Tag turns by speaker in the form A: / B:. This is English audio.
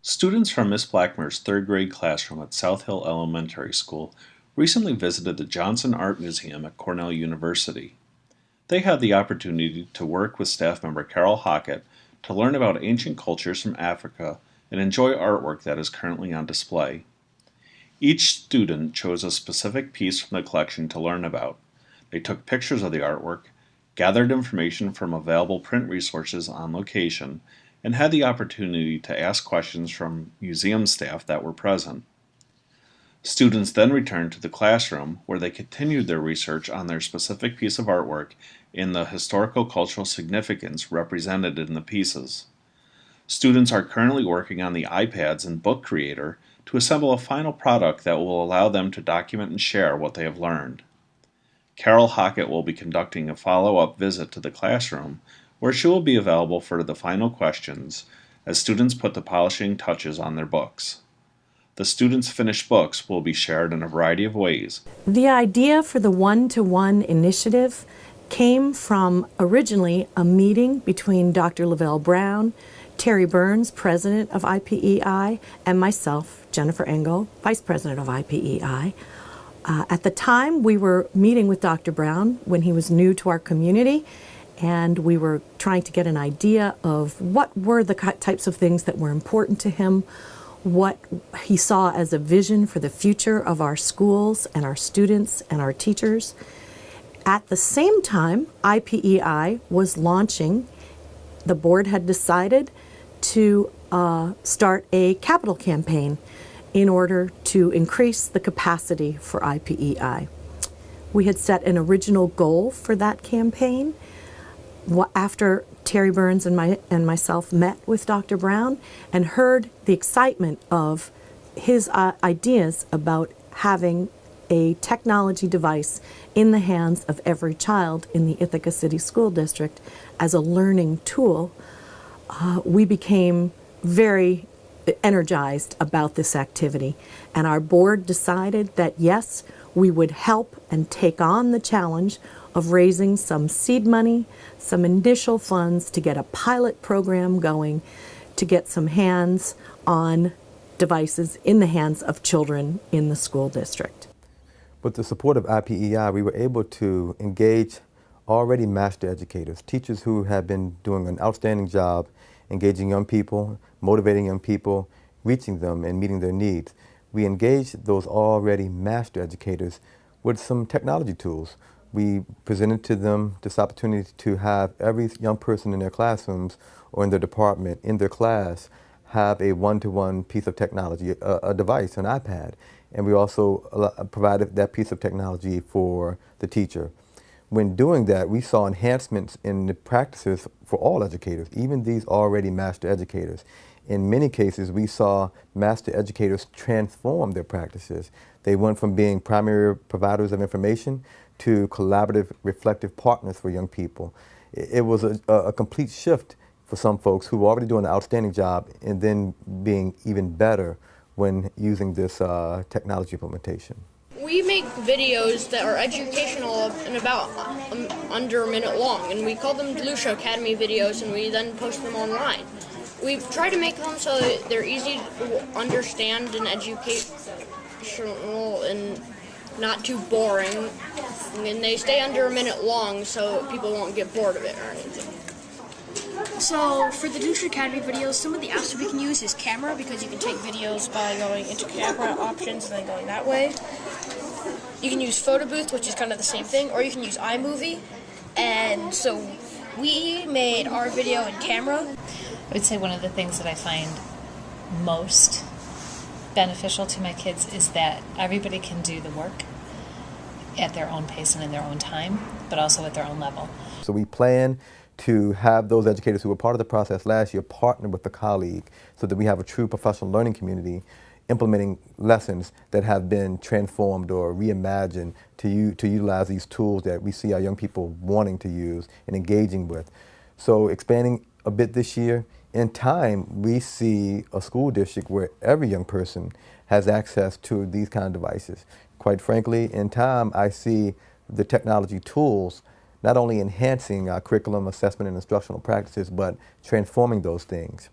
A: Students from Miss Blackmer's third grade classroom at South Hill Elementary School recently visited the Johnson Art Museum at Cornell University. They had the opportunity to work with staff member Carol Hockett to learn about ancient cultures from Africa and enjoy artwork that is currently on display. Each student chose a specific piece from the collection to learn about. They took pictures of the artwork, gathered information from available print resources on location, and had the opportunity to ask questions from museum staff that were present. Students then returned to the classroom where they continued their research on their specific piece of artwork and the historical cultural significance represented in the pieces. Students are currently working on the iPads and Book Creator to assemble a final product that will allow them to document and share what they have learned. Carol Hockett will be conducting a follow-up visit to the classroom where she will be available for the final questions as students put the polishing touches on their books. The students' finished books will be shared in a variety of ways.
B: The idea for the one-to-one initiative came from originally a meeting between Dr. Lavelle Brown, Terry Burns, president of IPEI, and myself, Jennifer Engel, vice president of IPEI. At the time, we were meeting with Dr. Brown when he was new to our community, and we were trying to get an idea of what were the types of things that were important to him, what he saw as a vision for the future of our schools and our students and our teachers. At the same time, IPEI was launching. The board had decided to start a capital campaign in order to increase the capacity for IPEI. We had set an original goal for that campaign. After Terry Burns and myself met with Dr. Brown and heard the excitement of his ideas about having a technology device in the hands of every child in the Ithaca City School District as a learning tool, we became very energized about this activity. And our board decided that yes, we would help and take on the challenge of raising some seed money, some initial funds to get a pilot program going, to get some hands-on devices in the hands of children in the school district.
C: With the support of IPEI, we were able to engage already master educators, teachers who have been doing an outstanding job engaging young people, motivating young people, reaching them and meeting their needs. We engaged those already master educators with some technology tools. We presented to them this opportunity to have every young person in their classrooms or in their department, in their class, have a one-to-one piece of technology, a device, an iPad. And we also provided that piece of technology for the teacher. When doing that, we saw enhancements in the practices for all educators, even these already master educators. In many cases, we saw master educators transform their practices. They went from being primary providers of information to collaborative, reflective partners for young people. It was a complete shift for some folks who were already doing an outstanding job and then being even better when using this technology implementation.
D: We make videos that are educational and about under a minute long, and we call them Delucia Academy videos, and we then post them online. We've tried to make them so that they're easy to understand and educational and not too boring, and they stay under a minute long so people won't get bored of it or anything.
E: So for the Delucia Academy videos, some of the apps we can use is camera, because you can take videos by going into camera options and then going that way. You can use Photo Booth, which is kind of the same thing, or you can use iMovie. And so we made our video in camera.
F: I would say one of the things that I find most beneficial to my kids is that everybody can do the work at their own pace and in their own time, but also at their own level.
C: So we plan to have those educators who were part of the process last year partner with a colleague so that we have a true professional learning community implementing lessons that have been transformed or reimagined to utilize these tools that we see our young people wanting to use and engaging with. So expanding a bit this year, in time we see a school district where every young person has access to these kind of devices. Quite frankly, in time I see the technology tools not only enhancing our curriculum, assessment, and instructional practices, but transforming those things.